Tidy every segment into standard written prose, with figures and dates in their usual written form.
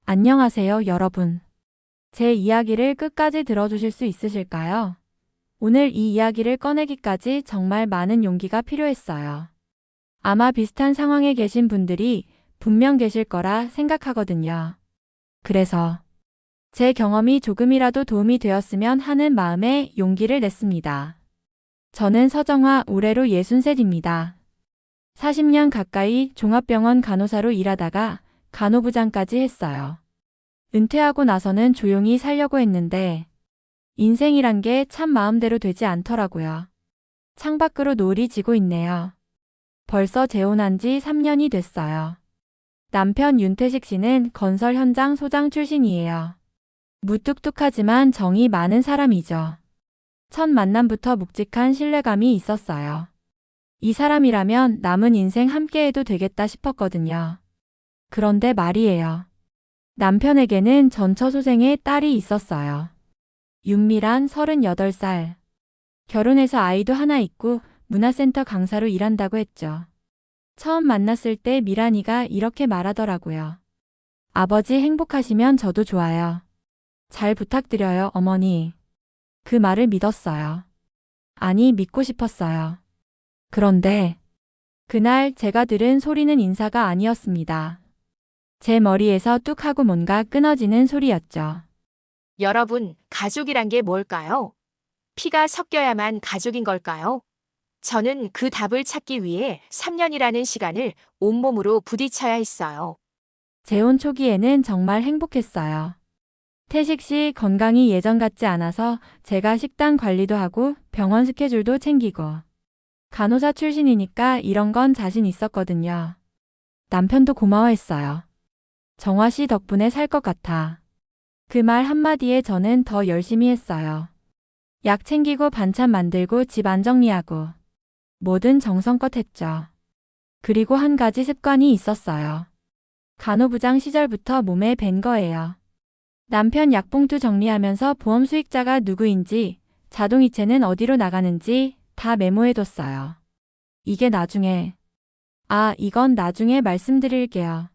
안녕하세요, 여러분. 제 이야기를 끝까지 들어주실 수 있으실까요? 오늘 이 이야기를 꺼내기까지 정말 많은 용기가 필요했어요. 아마 비슷한 상황에 계신 분들이 분명 계실 거라 생각하거든요. 그래서 제 경험이 조금이라도 도움이 되었으면 하는 마음에 용기를 냈습니다. 저는 서정화 올해로 63입니다. 40년 가까이 종합병원 간호사로 일하다가 간호부장까지 했어요. 은퇴하고 나서는 조용히 살려고 했는데 인생이란 게 참 마음대로 되지 않더라고요. 창밖으로 노을이 지고 있네요. 벌써 재혼한 지 3년이 됐어요. 남편 윤태식 씨는 건설 현장 소장 출신이에요. 무뚝뚝하지만 정이 많은 사람이죠. 첫 만남부터 묵직한 신뢰감이 있었어요. 이 사람이라면 남은 인생 함께해도 되겠다 싶었거든요. 그런데 말이에요. 남편에게는 전처소생의 딸이 있었어요. 윤미란 38살. 결혼해서 아이도 하나 있고 문화센터 강사로 일한다고 했죠. 처음 만났을 때 미란이가 이렇게 말하더라고요. 아버지 행복하시면 저도 좋아요. 잘 부탁드려요, 어머니. 그 말을 믿었어요. 아니, 믿고 싶었어요. 그런데 그날 제가 들은 소리는 인사가 아니었습니다. 제 머리에서 뚝 하고 뭔가 끊어지는 소리였죠. 여러분, 가족이란 게 뭘까요? 피가 섞여야만 가족인 걸까요? 저는 그 답을 찾기 위해 3년이라는 시간을 온몸으로 부딪혀야 했어요. 재혼 초기에는 정말 행복했어요. 태식 씨 건강이 예전 같지 않아서 제가 식단 관리도 하고 병원 스케줄도 챙기고 간호사 출신이니까 이런 건 자신 있었거든요. 남편도 고마워했어요. 정화 씨 덕분에 살 것 같아. 그 말 한마디에 저는 더 열심히 했어요. 약 챙기고 반찬 만들고 집 안 정리하고 뭐든 정성껏 했죠. 그리고 한 가지 습관이 있었어요. 간호부장 시절부터 몸에 밴 거예요. 남편 약봉투 정리하면서 보험 수익자가 누구인지, 자동이체는 어디로 나가는지 다 메모해뒀어요. 이게 나중에, 이건 나중에 말씀드릴게요.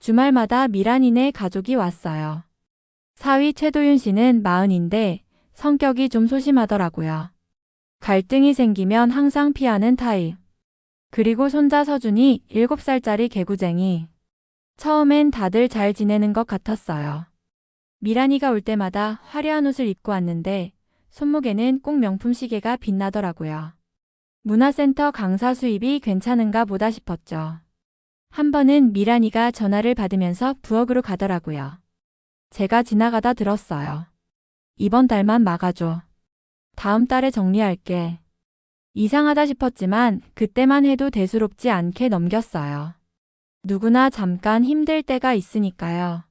주말마다 미란이네 가족이 왔어요. 사위 최도윤 씨는 40인데 성격이 좀 소심하더라고요. 갈등이 생기면 항상 피하는 타입. 그리고 손자 서준이 7살짜리 개구쟁이. 처음엔 다들 잘 지내는 것 같았어요. 미란이가 올 때마다 화려한 옷을 입고 왔는데 손목에는 꼭 명품 시계가 빛나더라고요. 문화센터 강사 수입이 괜찮은가 보다 싶었죠. 한 번은 미란이가 전화를 받으면서 부엌으로 가더라고요. 제가 지나가다 들었어요. 이번 달만 막아줘. 다음 달에 정리할게. 이상하다 싶었지만 그때만 해도 대수롭지 않게 넘겼어요. 누구나 잠깐 힘들 때가 있으니까요.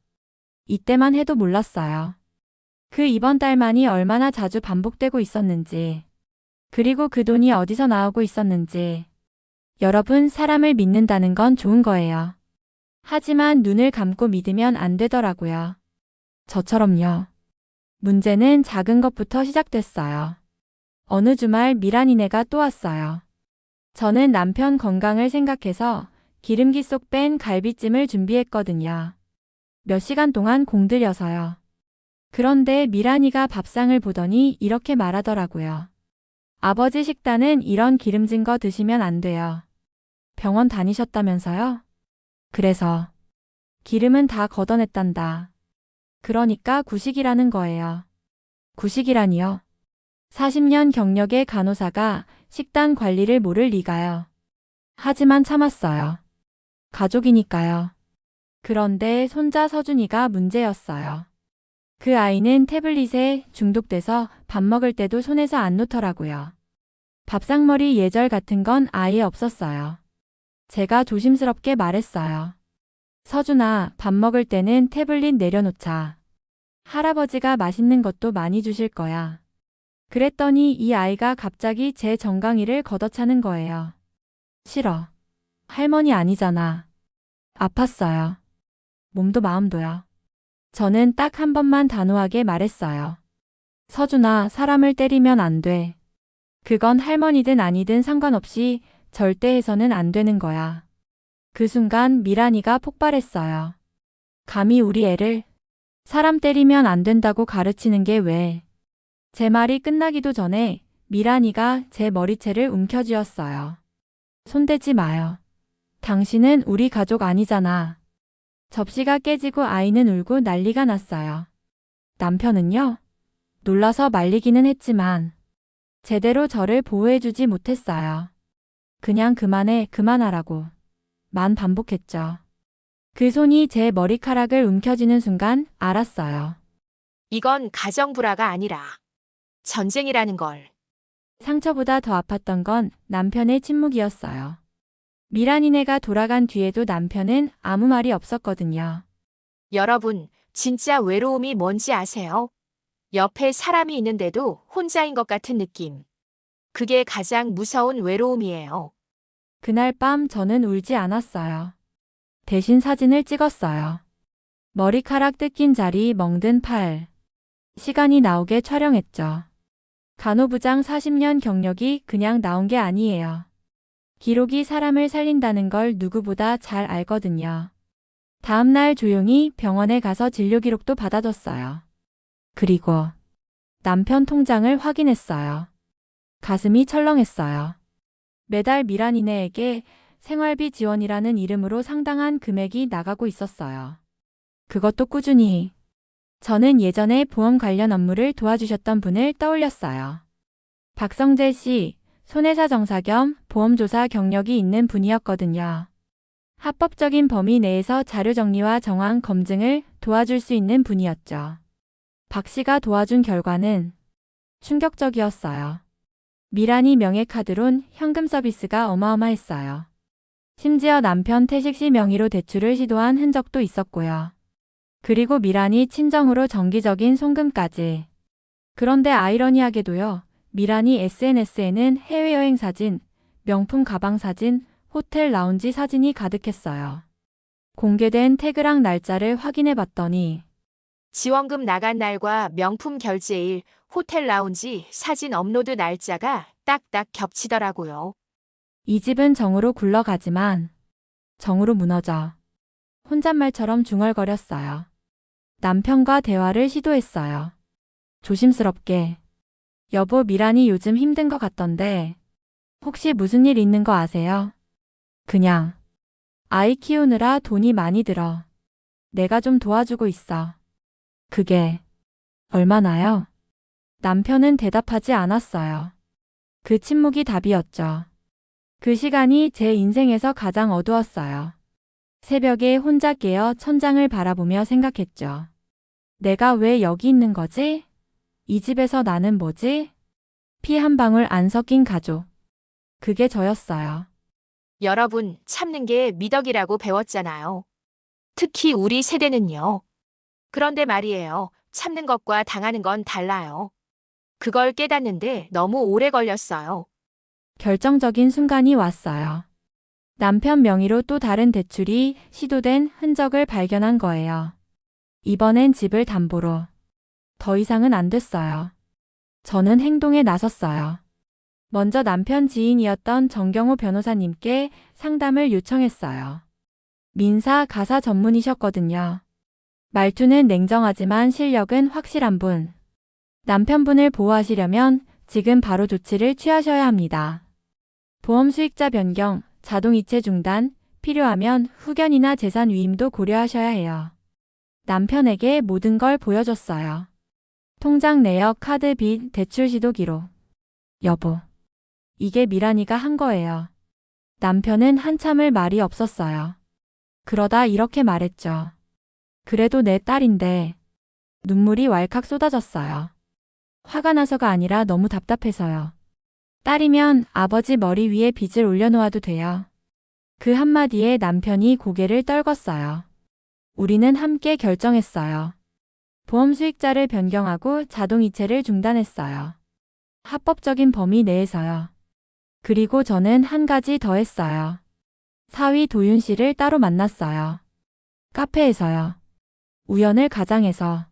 이때만 해도 몰랐어요. 그 이번 달만이 얼마나 자주 반복되고 있었는지, 그리고 그 돈이 어디서 나오고 있었는지. 여러분, 사람을 믿는다는 건 좋은 거예요. 하지만 눈을 감고 믿으면 안 되더라고요. 저처럼요. 문제는 작은 것부터 시작됐어요. 어느 주말 미란이네가 또 왔어요. 저는 남편 건강을 생각해서 기름기 쏙 뺀 갈비찜을 준비했거든요. 몇 시간 동안 공들여서요. 그런데 미란이가 밥상을 보더니 이렇게 말하더라고요. 아버지 식단은 이런 기름진 거 드시면 안 돼요. 병원 다니셨다면서요? 그래서 기름은 다 걷어냈단다. 그러니까 구식이라는 거예요. 구식이라니요? 40년 경력의 간호사가 식단 관리를 모를 리가요. 하지만 참았어요. 가족이니까요. 그런데 손자 서준이가 문제였어요. 그 아이는 태블릿에 중독돼서 밥 먹을 때도 손에서 안 놓더라고요. 밥상머리 예절 같은 건 아예 없었어요. 제가 조심스럽게 말했어요. 서준아, 밥 먹을 때는 태블릿 내려놓자. 할아버지가 맛있는 것도 많이 주실 거야. 그랬더니 이 아이가 갑자기 제 정강이를 걷어차는 거예요. 싫어. 할머니 아니잖아. 아팠어요. 몸도 마음도요. 저는 딱 한 번만 단호하게 말했어요. 서준아, 사람을 때리면 안 돼. 그건 할머니든 아니든 상관없이 절대 해서는 안 되는 거야. 그 순간 미란이가 폭발했어요. 감히 우리 애를 사람 때리면 안 된다고 가르치는 게 왜? 제 말이 끝나기도 전에 미란이가 제 머리채를 움켜쥐었어요. 손대지 마요. 당신은 우리 가족 아니잖아. 접시가 깨지고 아이는 울고 난리가 났어요. 남편은요? 놀라서 말리기는 했지만 제대로 저를 보호해주지 못했어요. 그냥 그만해, 그만하라고 만 반복했죠. 그 손이 제 머리카락을 움켜쥐는 순간 알았어요. 이건 가정불화가 아니라 전쟁이라는 걸. 상처보다 더 아팠던 건 남편의 침묵이었어요. 미란이네가 돌아간 뒤에도 남편은 아무 말이 없었거든요. 여러분, 진짜 외로움이 뭔지 아세요? 옆에 사람이 있는데도 혼자인 것 같은 느낌. 그게 가장 무서운 외로움이에요. 그날 밤 저는 울지 않았어요. 대신 사진을 찍었어요. 머리카락 뜯긴 자리, 멍든 팔. 시간이 나오게 촬영했죠. 간호부장 40년 경력이 그냥 나온 게 아니에요. 기록이 사람을 살린다는 걸 누구보다 잘 알거든요. 다음 날 조용히 병원에 가서 진료 기록도 받아뒀어요. 그리고 남편 통장을 확인했어요. 가슴이 철렁했어요. 매달 미란이네에게 생활비 지원이라는 이름으로 상당한 금액이 나가고 있었어요. 그것도 꾸준히. 저는 예전에 보험 관련 업무를 도와주셨던 분을 떠올렸어요. 박성재 씨, 손해사 정사 겸 보험조사 경력이 있는 분이었거든요. 합법적인 범위 내에서 자료 정리와 정황 검증을 도와줄 수 있는 분이었죠. 박 씨가 도와준 결과는 충격적이었어요. 미란이 명예카드론 현금 서비스가 어마어마했어요. 심지어 남편 태식 씨 명의로 대출을 시도한 흔적도 있었고요. 그리고 미란이 친정으로 정기적인 송금까지. 그런데 아이러니하게도요. 미란이 SNS에는 해외여행 사진, 명품 가방 사진, 호텔 라운지 사진이 가득했어요. 공개된 태그랑 날짜를 확인해 봤더니 지원금 나간 날과 명품 결제일, 호텔 라운지 사진 업로드 날짜가 딱딱 겹치더라고요. 이 집은 정으로 굴러가지만 정으로 무너져. 혼잣말처럼 중얼거렸어요. 남편과 대화를 시도했어요. 조심스럽게. 여보, 미란이 요즘 힘든 것 같던데 혹시 무슨 일 있는 거 아세요? 그냥 아이 키우느라 돈이 많이 들어. 내가 좀 도와주고 있어. 그게 얼마나요? 남편은 대답하지 않았어요. 그 침묵이 답이었죠. 그 시간이 제 인생에서 가장 어두웠어요. 새벽에 혼자 깨어 천장을 바라보며 생각했죠. 내가 왜 여기 있는 거지? 이 집에서 나는 뭐지? 피 한 방울 안 섞인 가족. 그게 저였어요. 여러분, 참는 게 미덕이라고 배웠잖아요. 특히 우리 세대는요. 그런데 말이에요. 참는 것과 당하는 건 달라요. 그걸 깨닫는데 너무 오래 걸렸어요. 결정적인 순간이 왔어요. 남편 명의로 또 다른 대출이 시도된 흔적을 발견한 거예요. 이번엔 집을 담보로. 더 이상은 안 됐어요. 저는 행동에 나섰어요. 먼저 남편 지인이었던 정경호 변호사님께 상담을 요청했어요. 민사 가사 전문이셨거든요. 말투는 냉정하지만 실력은 확실한 분. 남편분을 보호하시려면 지금 바로 조치를 취하셔야 합니다. 보험 수익자 변경, 자동이체 중단, 필요하면 후견이나 재산 위임도 고려하셔야 해요. 남편에게 모든 걸 보여줬어요. 통장 내역, 카드 빚, 대출 시도 기록. 여보, 이게 미란이가 한 거예요. 남편은 한참을 말이 없었어요. 그러다 이렇게 말했죠. 그래도 내 딸인데. 눈물이 왈칵 쏟아졌어요. 화가 나서가 아니라 너무 답답해서요. 딸이면 아버지 머리 위에 빚을 올려놓아도 돼요. 그 한마디에 남편이 고개를 떨궜어요. 우리는 함께 결정했어요. 보험 수익자를 변경하고 자동이체를 중단했어요. 합법적인 범위 내에서요. 그리고 저는 한 가지 더 했어요. 사위 도윤 씨를 따로 만났어요. 카페에서요. 우연을 가장해서.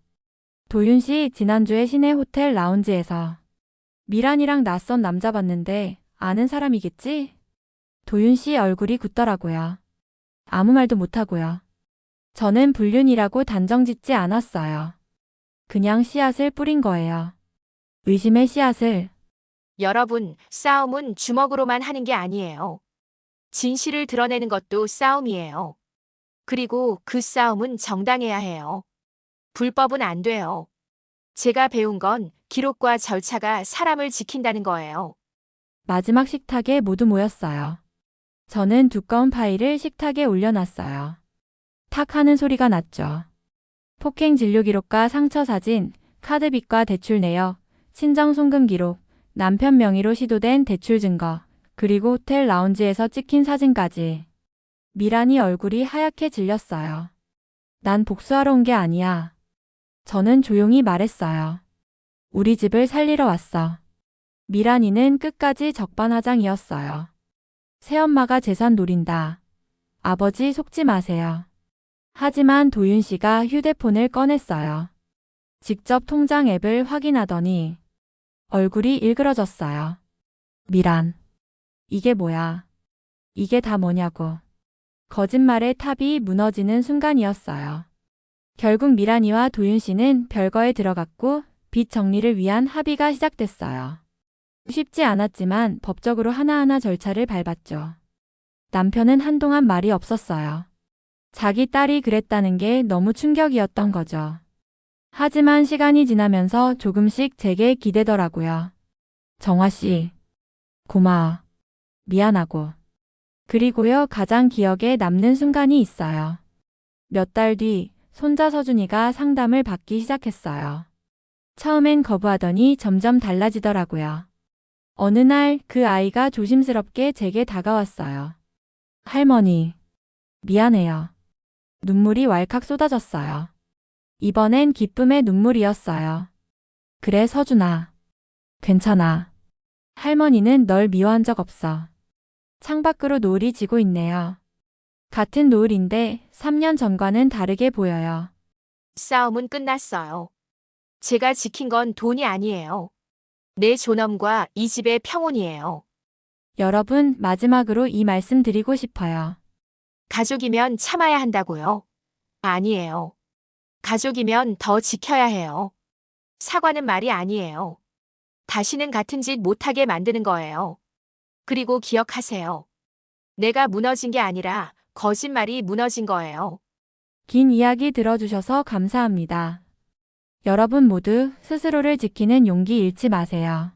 도윤 씨 지난주에 시내 호텔 라운지에서 미란이랑 낯선 남자 봤는데 아는 사람이겠지? 도윤 씨 얼굴이 굳더라고요. 아무 말도 못하고요. 저는 불륜이라고 단정 짓지 않았어요. 그냥 씨앗을 뿌린 거예요. 의심의 씨앗을. 여러분, 싸움은 주먹으로만 하는 게 아니에요. 진실을 드러내는 것도 싸움이에요. 그리고 그 싸움은 정당해야 해요. 불법은 안 돼요. 제가 배운 건 기록과 절차가 사람을 지킨다는 거예요. 마지막 식탁에 모두 모였어요. 저는 두꺼운 파일을 식탁에 올려놨어요. 탁 하는 소리가 났죠. 폭행 진료 기록과 상처 사진, 카드빚과 대출 내역, 친정 송금 기록, 남편 명의로 시도된 대출 증거, 그리고 호텔 라운지에서 찍힌 사진까지. 미란이 얼굴이 하얗게 질렸어요. 난 복수하러 온 게 아니야. 저는 조용히 말했어요. 우리 집을 살리러 왔어. 미란이는 끝까지 적반하장이었어요. 새엄마가 재산 노린다. 아버지 속지 마세요. 하지만 도윤 씨가 휴대폰을 꺼냈어요. 직접 통장 앱을 확인하더니 얼굴이 일그러졌어요. 미란. 이게 뭐야? 이게 다 뭐냐고. 거짓말의 탑이 무너지는 순간이었어요. 결국 미란이와 도윤 씨는 별거에 들어갔고 빚 정리를 위한 합의가 시작됐어요. 쉽지 않았지만 법적으로 하나하나 절차를 밟았죠. 남편은 한동안 말이 없었어요. 자기 딸이 그랬다는 게 너무 충격이었던 거죠. 하지만 시간이 지나면서 조금씩 제게 기대더라고요. 정화 씨, 고마워. 미안하고. 그리고요, 가장 기억에 남는 순간이 있어요. 몇 달 뒤, 손자 서준이가 상담을 받기 시작했어요. 처음엔 거부하더니 점점 달라지더라고요. 어느 날 그 아이가 조심스럽게 제게 다가왔어요. 할머니, 미안해요. 눈물이 왈칵 쏟아졌어요. 이번엔 기쁨의 눈물이었어요. 그래, 서준아. 괜찮아. 할머니는 널 미워한 적 없어. 창밖으로 노을이 지고 있네요. 같은 노을인데 3년 전과는 다르게 보여요. 싸움은 끝났어요. 제가 지킨 건 돈이 아니에요. 내 존엄과 이 집의 평온이에요. 여러분, 마지막으로 이 말씀 드리고 싶어요. 가족이면 참아야 한다고요? 아니에요. 가족이면 더 지켜야 해요. 사과는 말이 아니에요. 다시는 같은 짓 못하게 만드는 거예요. 그리고 기억하세요. 내가 무너진 게 아니라 거짓말이 무너진 거예요. 긴 이야기 들어주셔서 감사합니다. 여러분 모두 스스로를 지키는 용기 잃지 마세요.